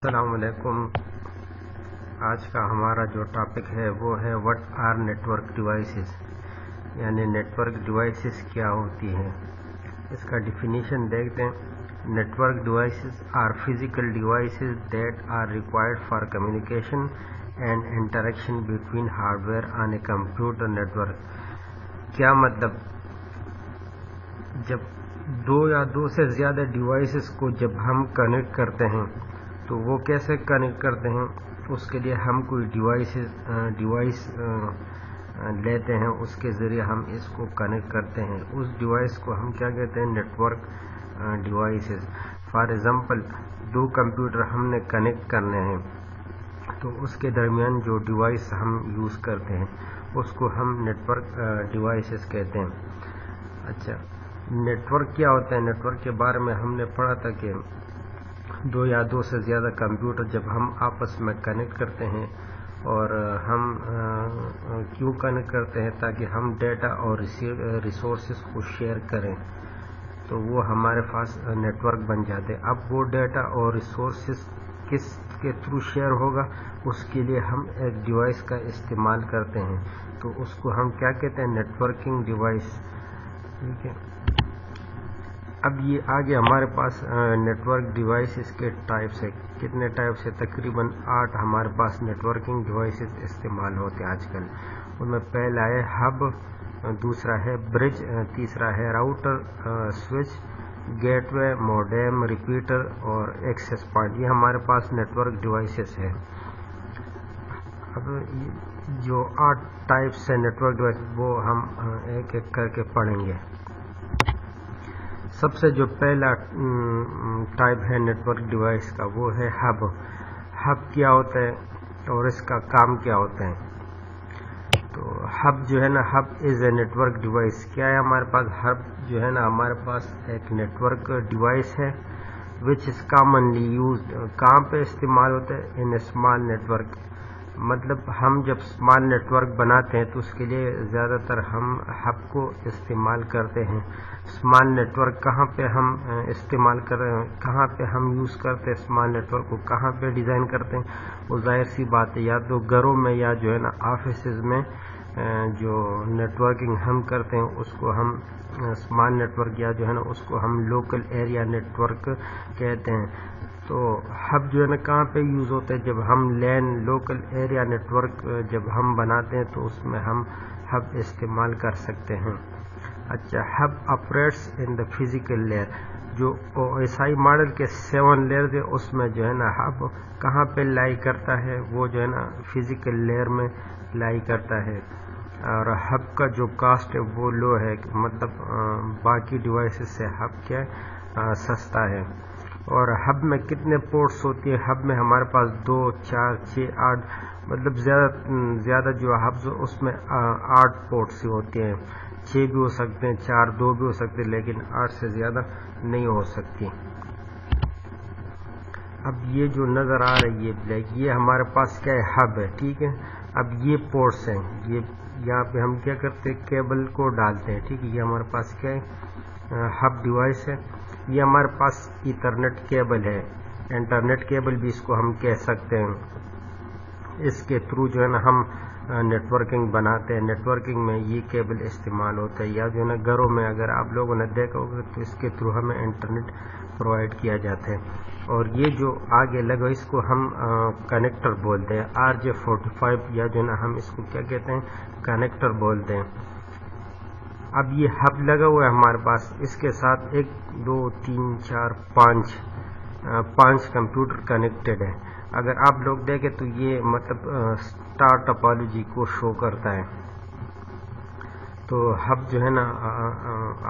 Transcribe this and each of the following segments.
السلام علیکم۔ آج کا ہمارا جو ٹاپک ہے وہ ہے وٹ آر نیٹورک ڈیوائسز، یعنی نیٹورک ڈیوائسز کیا ہوتی ہیں۔ اس کا ڈیفینیشن دیکھتے ہیں۔ Network devices are physical devices that are required for communication and interaction between hardware on a computer network. کیا مطلب؟ جب دو یا دو سے زیادہ ڈیوائسز کو جب ہم کنیکٹ کرتے ہیں تو وہ کیسے کنیکٹ کرتے ہیں؟ اس کے لیے ہم کوئی ڈیوائس لیتے ہیں، اس کے ذریعے ہم اس کو کنیکٹ کرتے ہیں۔ اس ڈیوائس کو ہم کیا کہتے ہیں؟ Network devices. فار ایگزامپل، دو کمپیوٹر ہم نے کنیکٹ کرنے ہیں تو اس کے درمیان جو ڈیوائس ہم یوز کرتے ہیں اس کو ہم نیٹورک ڈیوائسز کہتے ہیں۔ اچھا، نیٹورک کیا ہوتا ہے؟ نیٹورک کے بارے میں ہم نے پڑھا تھا کہ دو یا دو سے زیادہ کمپیوٹر جب ہم آپس میں کنیکٹ کرتے ہیں، اور ہم کیوں کنیکٹ کرتے ہیں؟ تاکہ ہم ڈیٹا اور ریسورسز کو شیئر کریں، تو وہ ہمارے پاس نیٹورک بن جاتے ہیں۔ اب وہ ڈیٹا اور ریسورسز کس کے تھرو شیئر ہوگا؟ اس کے لیے ہم ایک ڈیوائس کا استعمال کرتے ہیں، تو اس کو ہم کیا کہتے ہیں؟ Networking device. ٹھیک ہے، اب یہ آگے ہمارے پاس نیٹورک ڈیوائسز کے ٹائپس ہے۔ کتنے ٹائپس ہے؟ تقریباً 8 ہمارے پاس نیٹورکنگ ڈیوائسز استعمال ہوتے ہیں آج کل۔ ان میں پہلا ہے ہب، دوسرا ہے برج، تیسرا ہے راؤٹر، سوئچ، گیٹ وے، موڈیم، ریپیٹر اور ایکسیس پوائنٹ۔ یہ ہمارے پاس نیٹورک ڈیوائسز ہے۔ اب جو 8 ٹائپس ہے نیٹورک ڈیوائس، وہ ہم ایک ایک کر کے پڑھیں گے۔ سب سے جو پہلا ٹائپ ہے نیٹورک ڈیوائس کا وہ ہے ہب۔ ہب کیا ہوتا ہے اور اس کا کام کیا ہوتا ہے؟ تو ہب جو ہے نا، hub is a network device. کیا ہے ہمارے پاس؟ ہب جو ہے نا ہمارے پاس ایک نیٹورک ڈیوائس ہے وچ از کامنلی یوزڈ۔ کہاں پہ استعمال ہوتا ہے؟ ان اے اسمال نیٹورک۔ مطلب ہم جب اسمال نیٹورک بناتے ہیں تو اس کے لیے زیادہ تر ہم ہب کو استعمال کرتے ہیں۔ اسمال نیٹورک کہاں پہ ہم استعمال کر رہے ہیں، کہاں پہ ہم یوز کرتے ہیں اسمال نیٹورک کو، کہاں پہ ڈیزائن کرتے ہیں؟ وہ ظاہر سی بات ہے یا تو گھروں میں یا جو ہے نا آفیسز میں جو نیٹورکنگ ہم کرتے ہیں اس کو ہم اسمال نیٹورک، یا جو ہے نا اس کو ہم لوکل ایریا نیٹورک کہتے ہیں۔ تو ہب جو ہے نا کہاں پہ یوز ہوتا ہے؟ جب ہم لین لوکل ایریا نیٹورک جب ہم بناتے ہیں تو اس میں ہم ہب استعمال کر سکتے ہیں۔ اچھا، hub operates in the physical layer. جو او ایس آئی ماڈل کے 7 لیئرز ہے اس میں جو ہے نا ہب کہاں پہ لائی کرتا ہے؟ وہ جو ہے نا فزیکل لیئر میں لائی کرتا ہے، اور ہب کا جو کاسٹ ہے وہ لو ہے، مطلب باقی ڈیوائسز سے ہب کیا ہے؟ سستا ہے۔ اور ہب میں کتنے پورٹس ہوتی ہیں؟ ہب میں ہمارے پاس 2، 4، 6، 8، مطلب زیادہ جو ہبز اس میں 8 پورٹس ہی ہوتے ہیں۔ 6 بھی ہو سکتے ہیں، 4، 2 بھی ہو سکتے ہیں، لیکن 8 سے زیادہ نہیں ہو سکتی۔ اب یہ جو نظر آ رہا ہے یہ بلیک، یہ ہمارے پاس کیا ہے؟ ہب ہے۔ ٹھیک ہے، اب یہ پورٹس ہیں، یہ یہاں پہ ہم کیا کرتے ہیں؟ کیبل کو ڈالتے ہیں۔ ٹھیک ہے، یہ ہمارے پاس کیا ہے؟ ہب ڈیوائس ہے۔ یہ ہمارے پاس ایتھرنیٹ کیبل ہے، انٹرنیٹ کیبل بھی اس کو ہم کہہ سکتے ہیں۔ اس کے تھرو جو ہے نا ہم نیٹورکنگ بناتے ہیں۔ نیٹورکنگ میں یہ کیبل استعمال ہوتا ہے، یا جو ہے نا گھروں میں اگر آپ لوگوں نے دیکھا ہوگا تو اس کے تھرو ہمیں انٹرنیٹ پرووائڈ کیا جاتا ہے۔ اور یہ جو آگے لگا اس کو ہم کنیکٹر بولتے ہیں، RJ45، یا جو ہے نا ہم اس کو کیا کہتے ہیں؟ کنیکٹر بولتے ہیں۔ اب یہ ہب لگا ہوا ہے ہمارے پاس، اس کے ساتھ 1، 2، 3، 4، 5 کمپیوٹر کنیکٹڈ ہے۔ اگر آپ لوگ دیکھیں تو یہ مطلب اسٹار ٹپالوجی کو شو کرتا ہے۔ تو ہب جو ہے نا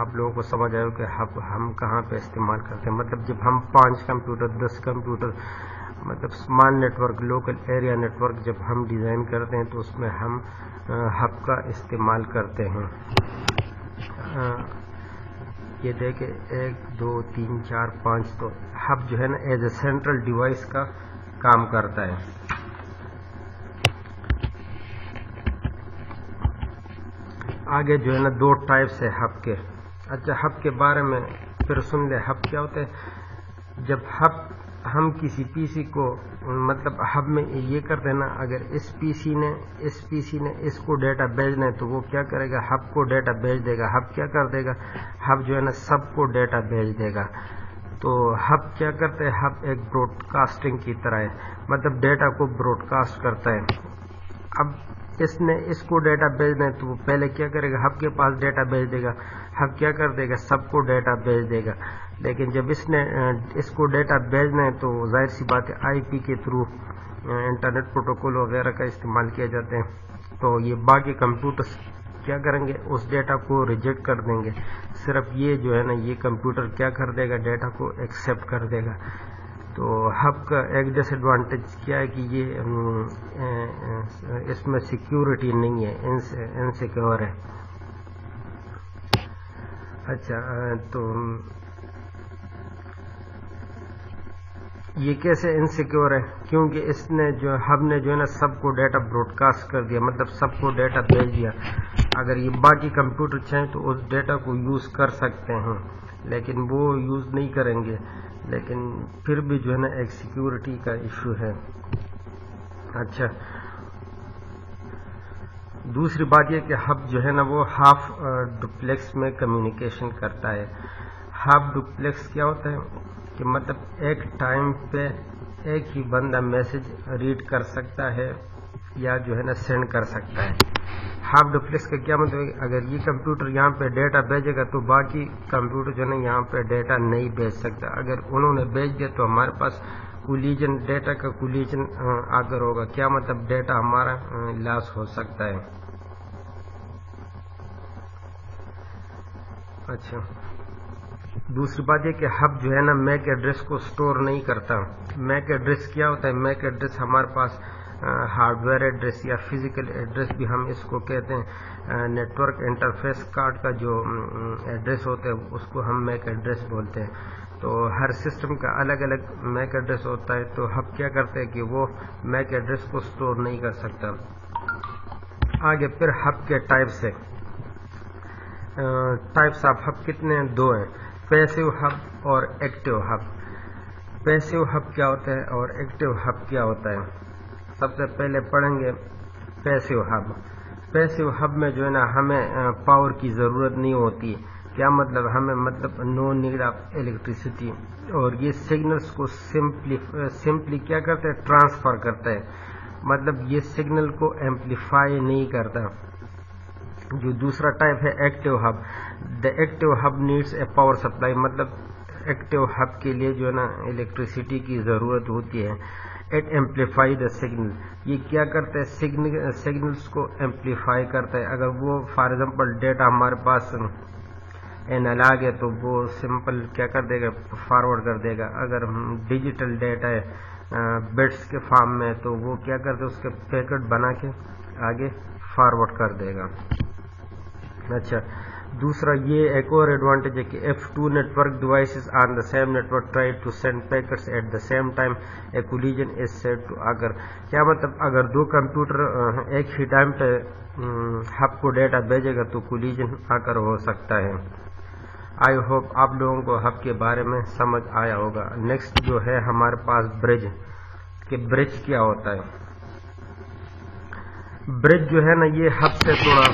آپ لوگوں کو سمجھ آئے کہ ہب ہم کہاں پہ استعمال کرتے ہیں۔ مطلب جب ہم 5 کمپیوٹر، 10 کمپیوٹر، مطلب small network, local area network جب ہم ڈیزائن کرتے ہیں تو اس میں ہم ہب کا استعمال کرتے ہیں۔ یہ دیکھیں 1، 2، 3، 4، 5، تو ہب جو ہے نا ایز اے سینٹرل ڈیوائس کا کام کرتا ہے۔ آگے جو ہے نا 2 ٹائپس ہے ہب کے۔ اچھا، ہب کے بارے میں پھر سن لیں، ہب کیا ہوتا ہے؟ جب ہب ہم کسی پی سی کو مطلب ہب میں یہ کرتے ہیں نا، اگر اس پی سی نے اس کو ڈیٹا بھیجنا ہے تو وہ کیا کرے گا، ہب کو ڈیٹا بھیج دے گا. ہب کیا کر دے گا، ہب جو ہے نا سب کو ڈیٹا بھیج دے گا. تو ہب کیا کرتے ہیں، ہب ایک براڈ کاسٹنگ کی طرح ہے، مطلب ڈیٹا کو براڈ کاسٹ کرتا ہے. اب اس نے اس کو ڈیٹا بھیجنا ہے تو وہ پہلے کیا کرے گا، ہب کے پاس ڈیٹا بھیج دے گا. ہب کیا کر دے گا، سب کو ڈیٹا بھیج دے گا. لیکن جب اس نے اس کو ڈیٹا بھیجنا ہے تو ظاہر سی بات ہے آئی پی کے تھرو انٹرنیٹ پروٹوکول وغیرہ کا استعمال کیا جاتے ہیں. تو یہ باقی کمپیوٹرز کیا کریں گے، اس ڈیٹا کو ریجیکٹ کر دیں گے. صرف یہ جو ہے نا یہ کمپیوٹر کیا کر دے گا، ڈیٹا کو ایکسیپٹ کر دے گا. تو ہب کا ایک ڈس ایڈوانٹیج کیا ہے کہ یہ اس میں سیکیورٹی نہیں ہے، انسیکیور ہے. اچھا، تو یہ کیسے انسیکیور ہے، کیونکہ اس نے جو ہب نے جو ہے نا سب کو ڈیٹا براڈ کاسٹ کر دیا، مطلب سب کو ڈیٹا بھیج دیا. اگر یہ باقی کمپیوٹر چاہیں تو اس ڈیٹا کو یوز کر سکتے ہیں، لیکن وہ یوز نہیں کریں گے. لیکن پھر بھی جو ہے نا ایک سیکیورٹی کا ایشو ہے. اچھا، دوسری بات یہ کہ ہب جو ہے نا وہ ہاف ڈپلیکس میں کمیونیکیشن کرتا ہے. ہاف ڈپلیکس کیا ہوتا ہے کہ مطلب ایک ٹائم پہ ایک ہی بندہ میسج ریڈ کر سکتا ہے یا جو ہے نا سینڈ کر سکتا ہے. ہاف ڈپلیکس کا کیا مطلب ہے، اگر یہ کمپیوٹر یہاں پہ ڈیٹا بھیجے گا تو باقی کمپیوٹر جو ہے نا یہاں پہ ڈیٹا نہیں بھیج سکتا. اگر انہوں نے بھیج دیا تو ہمارے پاس کولیجن، ڈیٹا کا کولیجن اگر ہوگا، کیا مطلب ڈیٹا ہمارا لاس ہو سکتا ہے. اچھا، دوسری بات یہ کہ ہب جو ہے نا میک ایڈریس کو سٹور نہیں کرتا. میک ایڈریس کیا ہوتا ہے، میک ایڈریس ہمارے پاس ہارڈ ویئر ایڈریس یا فزیکل ایڈریس بھی ہم اس کو کہتے ہیں. نیٹ ورک انٹرفیس کارڈ کا جو ایڈریس ہوتا ہے اس کو ہم میک ایڈریس بولتے ہیں. تو ہر سسٹم کا الگ الگ میک ایڈریس ہوتا ہے. تو ہب کیا کرتے ہیں کہ وہ میک ایڈریس کو سٹور نہیں کر سکتا. آگے پھر ہب کے ٹائپس آف ہب کتنے ہیں، دو ہیں، پیسیو ہب اور ایکٹیو ہب. پیسیو ہب کیا ہوتا ہے اور ایکٹیو ہب کیا ہوتا ہے. سب سے پہلے پڑھیں گے پیسیو ہب. پیسیو ہب میں جو ہے نا ہمیں پاور کی ضرورت نہیں ہوتی. کیا مطلب، ہمیں مطلب نو نیڈ آف الیکٹریسٹی. اور یہ سگنلز کو سمپلی کیا کرتا ہے، ٹرانسفر کرتا ہے. مطلب یہ سگنل کو ایمپلیفائی نہیں کرتا. جو دوسرا ٹائپ ہے active hub. The active hub needs a power supply. مطلب ایکٹیو ہب کے لیے جو ہے نا الیکٹریسٹی کی ضرورت ہوتی ہے. It amplify the signal. یہ کیا کرتا ہے، سگنلز کو ایمپلیفائی کرتا ہے. اگر وہ فار ایگزامپل ڈیٹا ہمارے پاس اینالاگ ہے تو وہ سمپل کیا کر دے گا، فارورڈ کر دے گا. اگر ڈیجیٹل ڈیٹا ہے بٹس کے فارم میں تو وہ کیا کرتے اس کے پیکٹ بنا کے آگے فارورڈ کر دے گا. اچھا، دوسرا یہ ایک اور ایڈوانٹیج ہے کہ if two network devices on the same network try to send packets at the same time a collision is said to occur. کیا مطلب، اگر دو کمپیوٹر ایک ہی ٹائم پہ ہب کو ڈیٹا بھیجے گا تو کولیجن آکر ہو سکتا ہے. آئی ہوپ آپ لوگوں کو ہب کے بارے میں سمجھ آیا ہوگا. نیکسٹ جو ہے ہمارے پاس برج، کہ برج کیا ہوتا ہے. برج جو ہے نا یہ ہب سے تھوڑا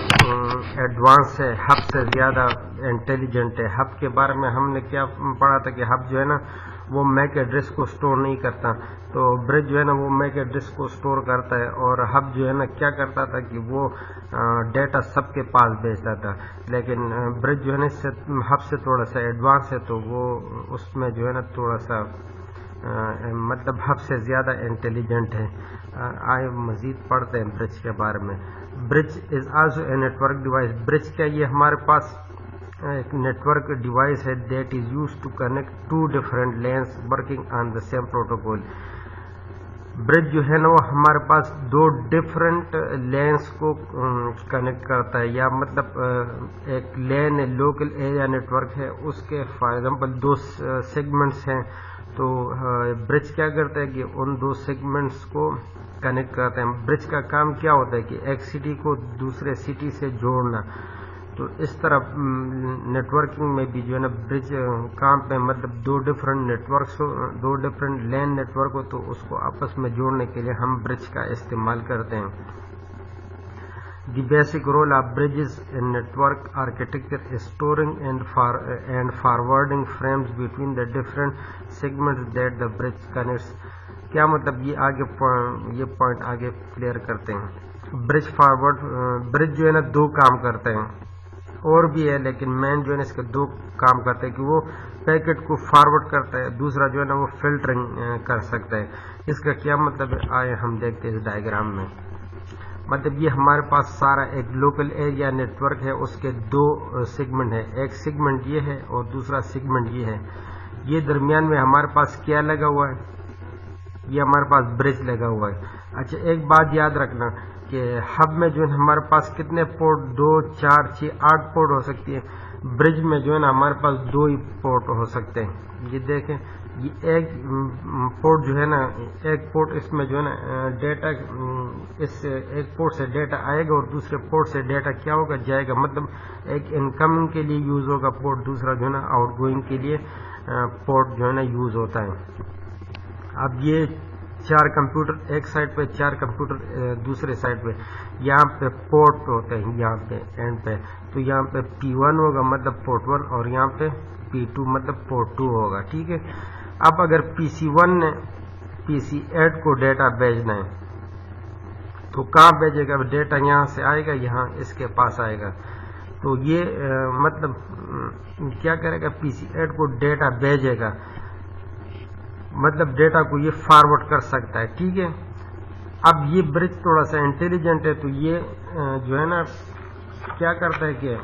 ایڈوانس ہے، ہب سے زیادہ انٹیلیجنٹ ہے. ہب کے بارے میں ہم نے کیا پڑھا تھا کہ ہب جو ہے نا وہ میک ایڈریس کو سٹور نہیں کرتا. تو برج جو ہے نا وہ میک ایڈریس کو سٹور کرتا ہے. اور ہب جو ہے نا کیا کرتا تھا کہ وہ ڈیٹا سب کے پاس بھیجتا تھا. لیکن برج جو ہے نا اس سے ہب سے تھوڑا سا ایڈوانس ہے. تو وہ اس میں جو ہے نا تھوڑا سا مطلب ہب سے زیادہ انٹیلیجنٹ ہے. آئے مزید پڑھتے ہیں برج کے بارے میں. Bridge is also a network device. Bridge کیا، یہ ہمارے پاس ایک نیٹورک ڈیوائس ہے that is use to connect to different LANs working on the same protocol. Bridge جو ہے نا وہ ہمارے پاس دو ڈفرینٹ لینس کو کنیکٹ کرتا ہے. یا مطلب ایک لین لوکل ایریا نیٹورک ہے، اس کے فار ایگزامپل دو سیگمنٹس ہیں. تو برج کیا کرتا ہے کہ ان دو سیگمنٹس کو کنیکٹ کرتے ہیں. برج کا کام کیا ہوتا ہے کہ ایک سٹی کو دوسرے سٹی سے جوڑنا. تو اس طرح نیٹورکنگ میں بھی جو ہے نا برج کام پہ مطلب دو ڈفرینٹ نیٹورکس ہو، دو ڈفرینٹ لین نیٹورک ہو تو اس کو آپس میں جوڑنے کے لیے ہم برج کا استعمال کرتے ہیں. The basic role of bridges in network architecture is storing and forwarding frames between the different segments that the bridge connects. کیا مطلب یہ پوائنٹ آگے کلیئر کرتے ہیں. برج جو ہے نا دو کام کرتے ہیں، اور بھی ہے لیکن مین جو ہے نا اس کے دو کام کرتے ہیں کہ وہ پیکٹ کو فارورڈ کرتا ہے، دوسرا جو ہے نا وہ فلٹرنگ کر سکتا ہے. اس کا کیا مطلب ہے آئے ہم دیکھتے ہیں اس ڈائیگرام میں. مطلب یہ ہمارے پاس سارا ایک لوکل ایریا نیٹورک ہے، اس کے دو سیگمنٹ ہے، ایک سیگمنٹ یہ ہے اور دوسرا سیگمنٹ یہ ہے. یہ درمیان میں ہمارے پاس کیا لگا ہوا ہے؟ یہ ہمارے پاس برج لگا ہوا ہے. اچھا ایک بات یاد رکھنا کہ ہب میں جو ہے ہمارے پاس کتنے پورٹ، 2 4 6 8 پورٹ ہو سکتی ہے. برج میں جو ہے نا ہمارے پاس 2 ہی پورٹ ہو سکتے ہیں. یہ دیکھیں یہ ایک پورٹ جو ہے نا، ایک پورٹ اس میں جو ہے نا ڈیٹا، اس ایک پورٹ سے ڈیٹا آئے گا اور دوسرے پورٹ سے ڈیٹا کیا ہوگا جائے گا. مطلب ایک انکمنگ کے لیے یوز ہوگا پورٹ، دوسرا جو ہے نا آؤٹ گوئنگ کے لیے پورٹ جو ہے نا یوز ہوتا ہے. اب یہ 4 کمپیوٹر ایک سائڈ پہ، 4 کمپیوٹر دوسرے سائڈ پہ، یہاں پہ پورٹ ہوتے ہیں یہاں پہ اینڈ پہ. تو یہاں پہ P1 ہوگا مطلب پورٹ 1 اور یہاں پہ P2 مطلب پورٹ 2 ہوگا. ٹھیک ہے. اب اگر PC1 نے PC8 کو ڈیٹا بھیجنا ہے تو کہاں بھیجے گا؟ ڈیٹا یہاں سے آئے گا، یہاں اس کے پاس آئے گا. تو یہ مطلب کیا کرے گا؟ PC8 کو ڈیٹا بھیجے گا، مطلب ڈیٹا کو یہ فارورڈ کر سکتا ہے. ٹھیک ہے. اب یہ برج تھوڑا سا انٹیلیجنٹ ہے، تو یہ جو ہے نا کیا کرتا ہے کہ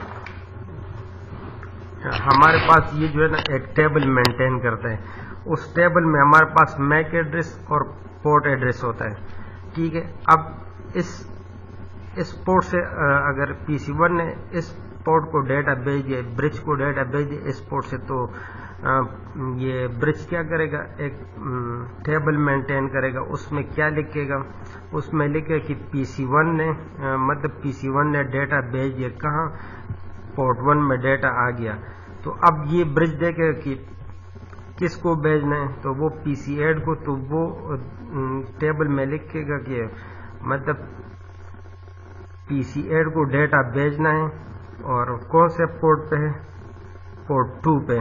ہمارے پاس یہ جو ہے نا ایک ٹیبل مینٹین کرتا ہے. اس ٹیبل میں ہمارے پاس میک ایڈریس اور پورٹ ایڈریس ہوتا ہے. ٹھیک ہے. اب اس پورٹ سے اگر PC1 نے اس پورٹ کو ڈیٹا بھیج دیا، برج کو ڈیٹا بھیج دیا اس پورٹ سے، تو یہ برج کیا کرے گا؟ ایک ٹیبل مینٹین کرے گا. اس میں کیا لکھے گا؟ اس میں لکھے کہ PC1 نے مطلب PC1 نے ڈیٹا بھیج دیا کہاں؟ پورٹ 1 میں ڈیٹا آ گیا. تو اب یہ برج دیکھے کہ کس کو بھیجنا ہے، تو وہ PC8 کو. تو وہ ٹیبل میں لکھے گا کہ مطلب PC8 کو ڈیٹا بھیجنا ہے اور کون سے پورٹ پہ ہے؟ پورٹ 2 پہ.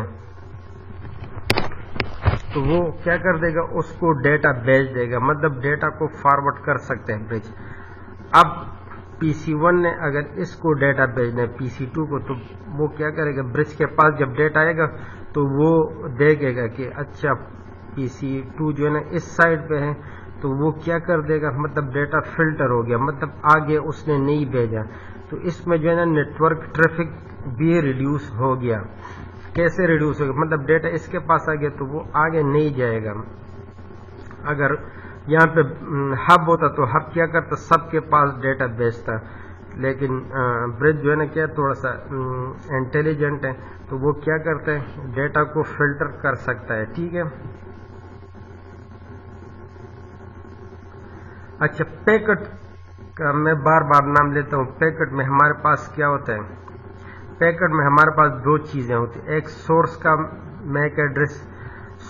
تو وہ کیا کر دے گا؟ اس کو ڈیٹا بھیج دے گا، مطلب ڈیٹا کو فارورڈ کر سکتے ہیں برج. اب PC1 نے اگر اس کو ڈیٹا بھیجنا ہے PC2 کو، تو وہ کیا کرے گا؟ برج کے پاس جب ڈیٹا آئے گا تو وہ دیکھے گا کہ اچھا PC2 جو ہے نا اس سائڈ پہ ہے، تو وہ کیا کر دے گا؟ مطلب ڈیٹا فلٹر ہو گیا، مطلب آگے اس نے نہیں بھیجا. تو اس میں جو ہے نا نیٹورک ٹریفک بھی ریڈیوس ہو گیا. کیسے ریڈیوس ہو گیا؟ مطلب ڈیٹا اس کے پاس آ گیا تو وہ آگے نہیں جائے گا. اگر یہاں پہ ہب ہوتا تو ہب کیا کرتا؟ سب کے پاس ڈیٹا بھیجتا. لیکن برج جو ہے نا کیا تھوڑا سا انٹیلیجنٹ ہے، تو وہ کیا کرتا ہے؟ ڈیٹا کو فلٹر کر سکتا ہے. ٹھیک ہے. اچھا پیکٹ کا میں بار بار نام لیتا ہوں. پیکٹ میں ہمارے پاس کیا ہوتا ہے؟ پیکٹ میں ہمارے پاس 2 چیزیں ہوتی ہیں. ایک سورس کا میک ایڈریس.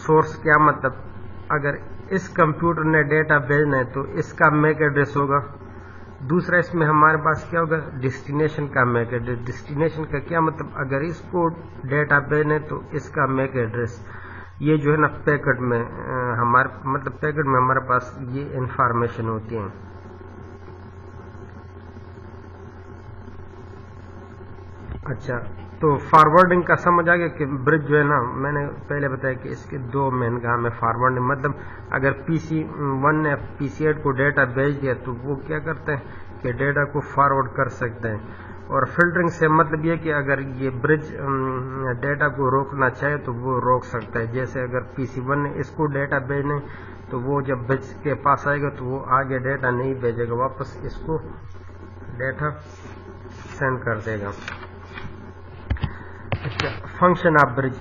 سورس کیا مطلب؟ اگر اس کمپیوٹر نے ڈیٹا بھیجنا ہے تو اس کا میک ایڈریس ہوگا. دوسرا اس میں ہمارے پاس کیا ہوگا؟ ڈیسٹینیشن کا میک ایڈریس. ڈیسٹینیشن کا کیا مطلب؟ اگر اس کو ڈیٹا بھیجنا ہے تو اس کا میک ایڈریس. یہ جو ہے نا پیکٹ میں ہمارے مطلب پیکٹ میں ہمارے پاس یہ انفارمیشن ہوتی ہیں. اچھا تو فارورڈنگ کا سمجھ آ گیا کہ برج جو ہے نا میں نے پہلے بتایا کہ اس کے 2 مین کام ہے. فارورڈنگ مطلب اگر PC1 نے PC8 کو ڈیٹا بھیج دیا تو وہ کیا کرتے ہیں کہ ڈیٹا کو فارورڈ کر سکتے ہیں. اور فلٹرنگ سے مطلب یہ کہ اگر یہ برج ڈیٹا کو روکنا چاہے تو وہ روک سکتا ہے. جیسے اگر PC1 نے اس کو ڈیٹا بھیجنا ہے تو وہ جب برج کے پاس آئے گا تو وہ آگے ڈیٹا نہیں بھیجے گا، واپس اس کو ڈیٹا سینڈ کر دے گا. اچھا function of bridge.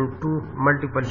into multiple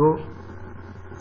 2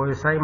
OSI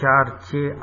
4, 6,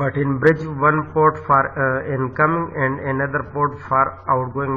but in bridge one port for incoming and another port for outgoing.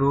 2